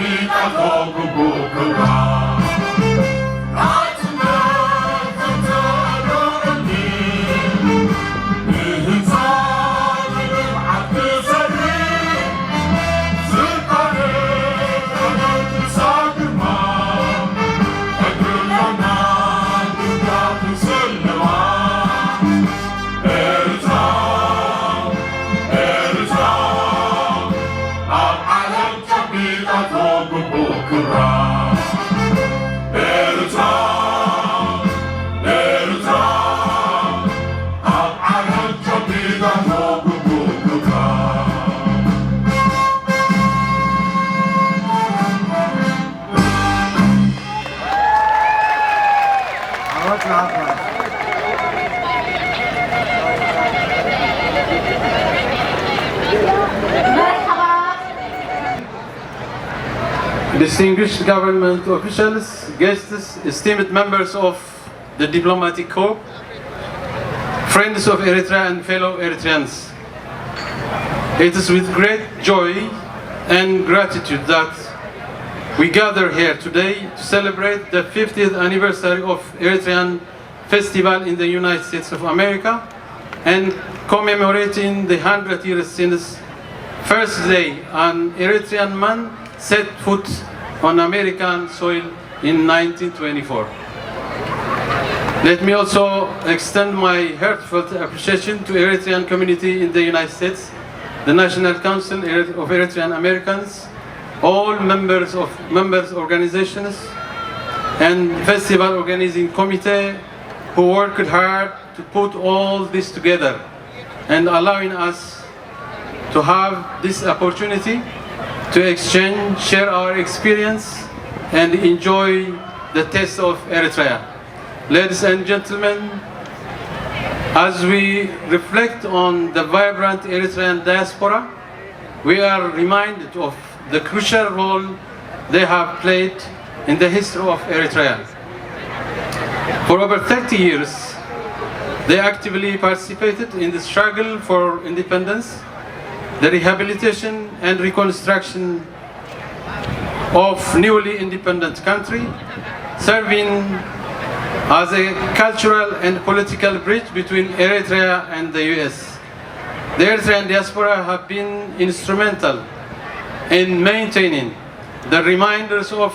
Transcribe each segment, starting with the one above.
ጨቢጣቶ ጉጉክራ Distinguished government officials, guests, esteemed members of the diplomatic corps, friends of Eritrea and fellow Eritreans. It is with great joy and gratitude that we gather here today to celebrate the 50th anniversary of Eritrean Festival in the United States of America and commemorating the 100 years since first day an Eritrean man set foot on American soil in 1924. Let me also extend my heartfelt appreciation to Eritrean community in the United States, the National Council of Eritrean Americans, all members organizations and festival organizing committee who worked hard to put all this together and allowing us to have this opportunity to exchange, share our experience and enjoy the taste of Eritrea. Ladies and gentlemen, as we reflect on the vibrant Eritrean diaspora, we are reminded of the crucial role they have played in the history of Eritrea. For over 30 years, they actively participated in the struggle for independence, the rehabilitation and reconstruction of newly independent country, serving as a cultural and political bridge between Eritrea and the US. The Eritrean diaspora have been instrumental in maintaining the reminders of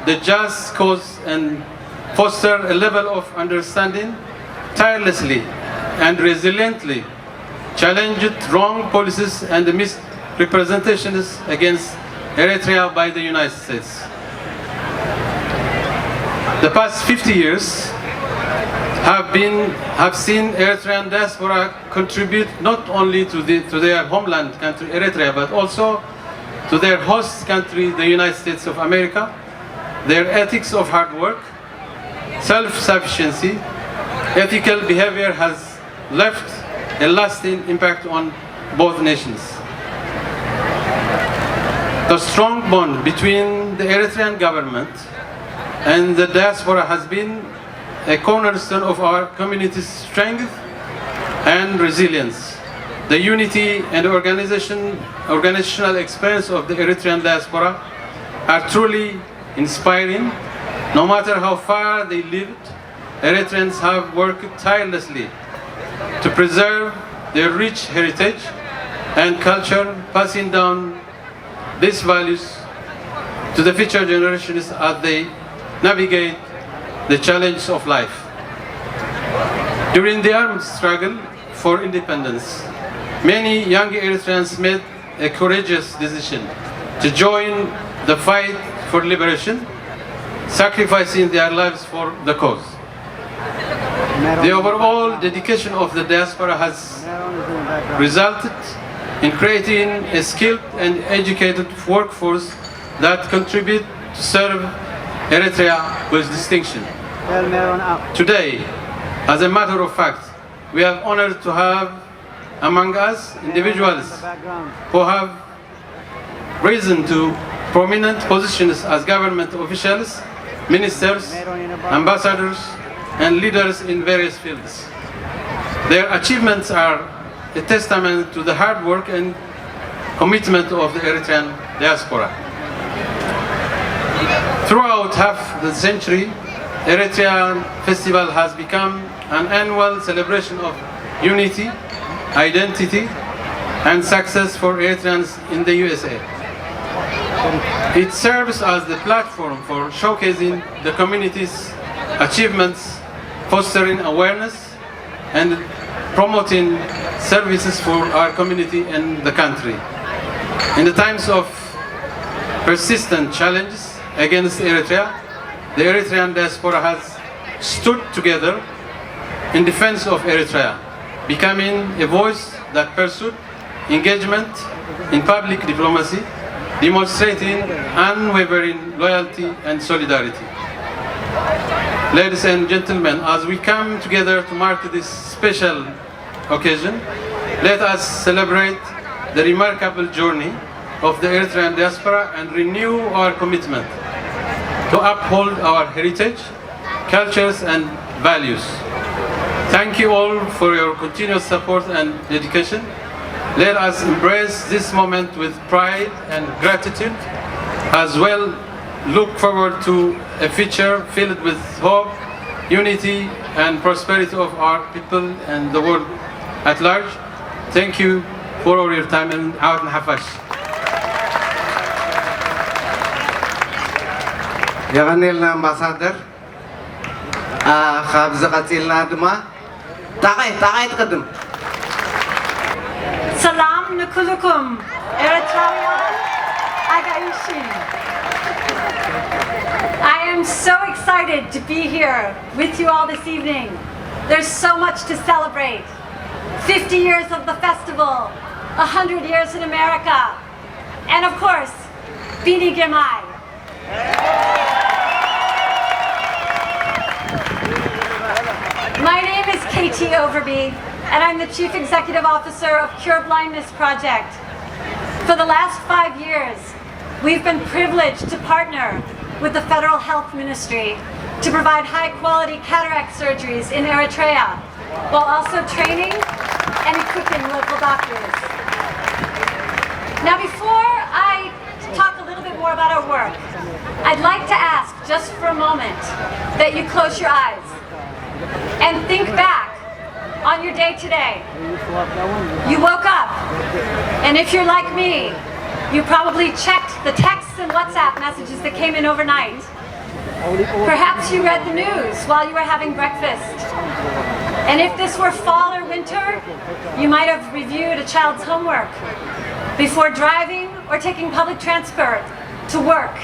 the just cause and foster a level of understanding tirelessly and resiliently challenged wrong policies and misrepresentations against Eritrea by the United States. The past 50 years have seen Eritrean diaspora contribute not only to their homeland country Eritrea, but also to their host country, the United States of America. Their ethics of hard work, self-sufficiency, ethical behavior has left a lasting impact on both nations. The strong bond between the Eritrean government and the diaspora has been a cornerstone of our community's strength and resilience. The unity and organizational experience of the Eritrean diaspora are truly inspiring. No matter how far they lived, Eritreans have worked tirelessly to preserve their rich heritage and culture, passing down these values to the future generations as they navigate the challenges of life. During the armed struggle for independence, many young Eritreans made a courageous decision to join the fight for liberation, sacrificing their lives for the cause. The overall dedication of the diaspora has resulted in creating a skilled and educated workforce that contribute to serve Eritrea with distinction. Today, as a matter of fact, we are honored to have among us individuals who have risen to prominent positions as government officials, ministers, ambassadors, and leaders in various fields. Their achievements are a testament to the hard work and commitment of the Eritrean diaspora. Throughout half the century, Eritrean Festival has become an annual celebration of unity, identity, and success for Eritreans in the USA. It serves as the platform for showcasing the community's achievements, fostering awareness, and promoting services for our community and the country. In the times of persistent challenges against Eritrea, the Eritrean diaspora has stood together in defense of Eritrea, becoming a voice that pursued engagement in public diplomacy, demonstrating unwavering loyalty and solidarity. Ladies and gentlemen, as we come together to mark this special occasion, let us celebrate the remarkable journey of the Eritrean diaspora and renew our commitment to uphold our heritage, cultures and values. Thank you all for your continuous support and dedication. Let us embrace this moment with pride and gratitude, as well look forward to a future filled with hope, unity and prosperity of our people and the world at large. Thank you for all your time and out in Hafash. يغنيلنا امباسادر خابز قتيلنا دما تاقي تقدم Salam Nukulukum, Eritrea, Agayushin. I am so excited to be here with you all this evening. There's so much to celebrate. 50 years of the festival, 100 years in America, and of course, Bini Girmay. My name is KT Overby, and I'm the Chief Executive Officer of Cure Blindness Project. For the last 5 years, we've been privileged to partner with the Federal Health Ministry to provide high-quality cataract surgeries in Eritrea, while also training and equipping local doctors. Now, before I talk a little bit more about our work, I'd like to ask, just for a moment, that you close your eyes and think back on your day today. You woke up, and if you're like me, you probably checked the texts and WhatsApp messages that came in overnight. Perhaps you read the news while you were having breakfast. And if this were fall or winter, you might have reviewed a child's homework before driving or taking public transport to work,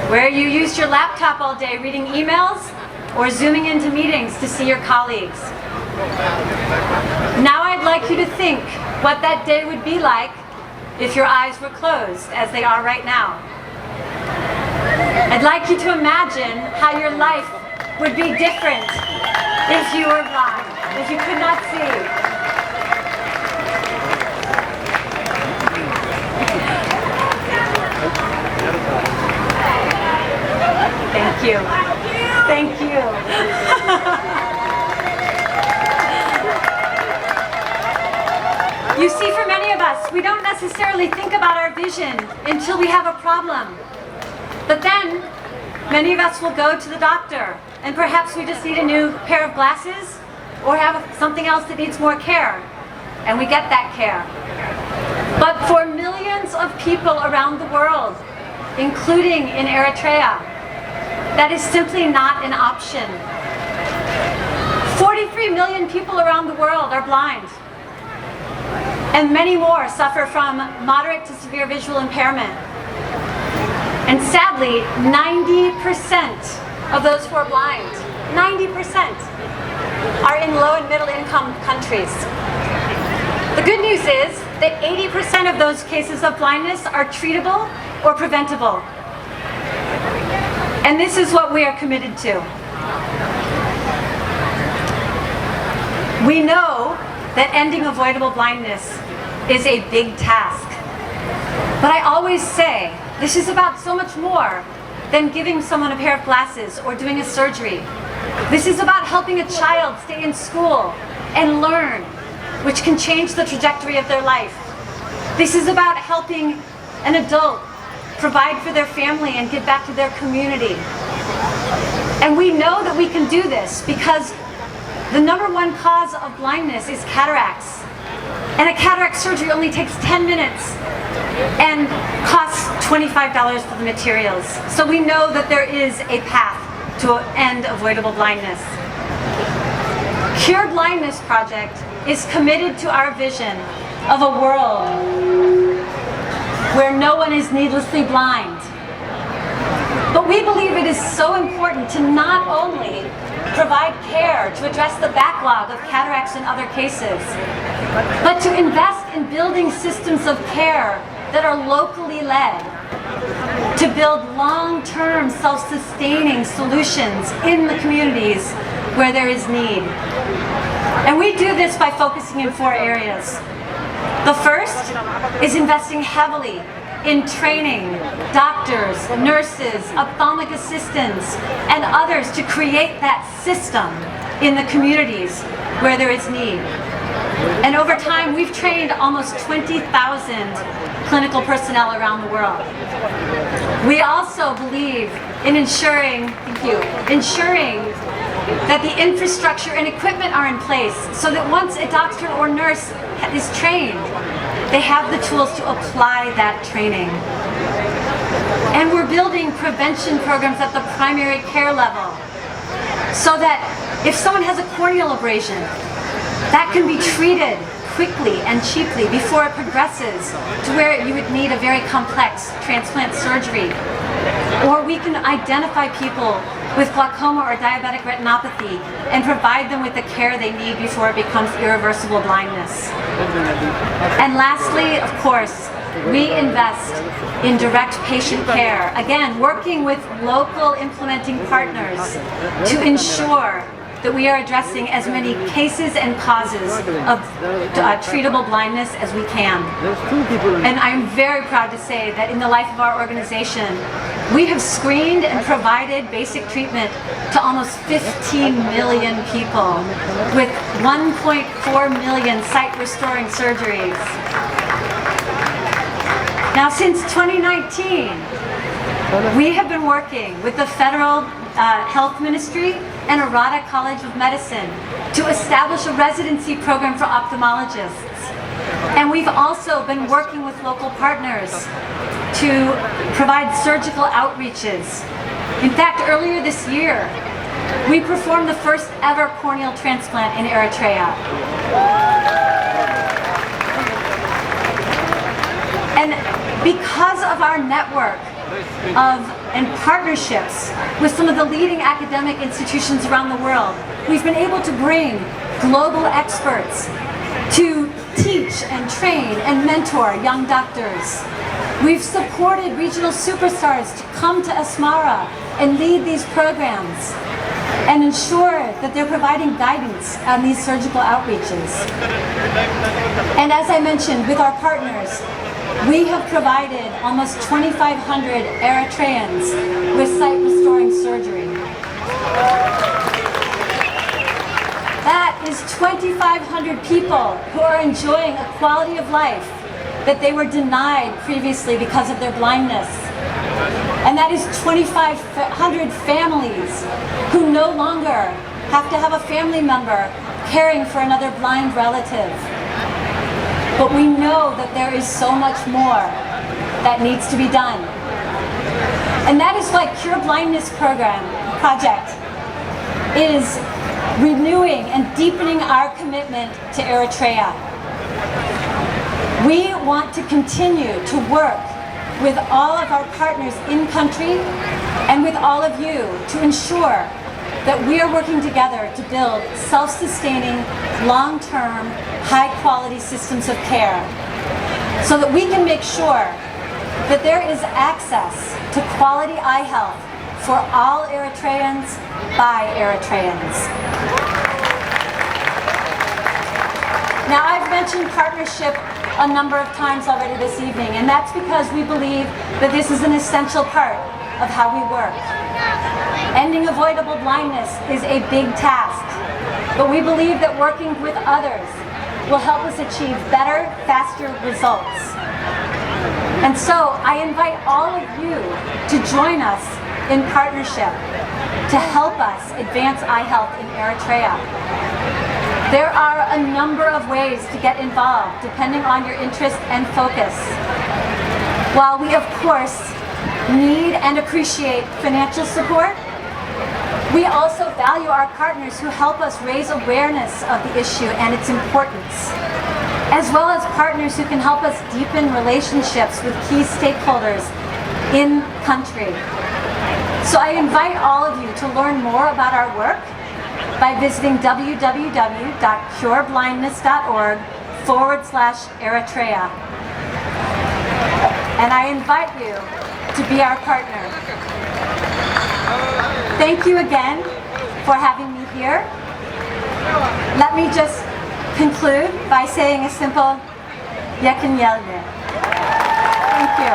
where you used your laptop all day reading emails or zooming into meetings to see your colleagues. Now I'd like you to think what that day would be like if your eyes were closed, as they are right now. I'd like you to imagine how your life would be different if you were blind, if you could not see. Thank you. Thank you. You see, for many of us, we don't necessarily think about our vision until we have a problem. But then, many of us will go to the doctor, and perhaps we just need a new pair of glasses or have something else that needs more care, and we get that care. But for millions of people around the world, including in Eritrea, that is simply not an option. 43 million people around the world are blind, and many more suffer from moderate to severe visual impairment. And sadly, 90% of those who are blind, 90%, are in low and middle income countries. The good news is that 80% of those cases of blindness are treatable or preventable. And this is what we are committed to. We know that ending avoidable blindness is a big task. But I always say, this is about so much more than giving someone a pair of glasses or doing a surgery. This is about helping a child stay in school and learn, which can change the trajectory of their life. This is about helping an adult provide for their family, and give back to their community. And we know that we can do this because the #1 cause of blindness is cataracts. And a cataract surgery only takes 10 minutes and costs $25 for the materials. So we know that there is a path to end avoidable blindness. Cure Blindness Project is committed to our vision of a world where no one is needlessly blind. But we believe it is so important to not only provide care to address the backlog of cataracts and other cases, but to invest in building systems of care that are locally led, to build long-term self-sustaining solutions in the communities where there is need. And we do this by focusing in 4 areas. The first is investing heavily in training doctors, nurses, ophthalmic assistants, and others to create that system in the communities where there is need. And over time, we've trained almost 20,000 clinical personnel around the world. We also believe in ensuring that the infrastructure and equipment are in place so that once a doctor or nurse is trained, they have the tools to apply that training. And we're building prevention programs at the primary care level so that if someone has a corneal abrasion, that can be treated quickly and cheaply before it progresses to where you would need a very complex transplant surgery. Or we can identify people with glaucoma or diabetic retinopathy and provide them with the care they need before it becomes irreversible blindness. And lastly, of course, we invest in direct patient care, again, working with local implementing partners to ensure that we are addressing as many cases and causes of treatable blindness as we can. And I'm very proud to say that in the life of our organization, we have screened and provided basic treatment to almost 15 million people with 1.4 million sight-restoring surgeries. Now, since 2019, we have been working with the Federal Health Ministry and Arata College of Medicine to establish a residency program for ophthalmologists. And we've also been working with local partners to provide surgical outreaches. In fact, earlier this year, we performed the first ever corneal transplant in Eritrea. And because of our network and partnerships with some of the leading academic institutions around the world, we've been able to bring global experts to teach and train and mentor young doctors. We've supported regional superstars to come to Asmara and lead these programs and ensure that they're providing guidance on these surgical outreaches. And as I mentioned, with our partners, we have provided almost 2,500 Eritreans with sight-restoring surgery. That is 2,500 people who are enjoying a quality of life that they were denied previously because of their blindness. And that is 2,500 families who no longer have to have a family member caring for another blind relative. But we know that there is so much more that needs to be done. And that is why Cure Blindness Project is renewing and deepening our commitment to Eritrea. We want to continue to work with all of our partners in country and with all of you to ensure that we are working together to build self-sustaining, long-term, high-quality systems of care so that we can make sure that there is access to quality eye health for all Eritreans by Eritreans. Now, I've mentioned partnership a number of times already this evening, and that's because we believe that this is an essential part of how we work. Ending avoidable blindness is a big task, but we believe that working with others will help us achieve better, faster results. And so I invite all of you to join us in partnership to help us advance eye health in Eritrea. There are a number of ways to get involved depending on your interest and focus. While we of course need and appreciate financial support, we also value our partners who help us raise awareness of the issue and its importance, as well as partners who can help us deepen relationships with key stakeholders in country. So I invite all of you to learn more about our work by visiting www.cureblindness.org/Eritrea. And I invite you to be our partner. Thank you again for having me here. Let me just conclude by saying a simple Yekin Yelye. Thank you.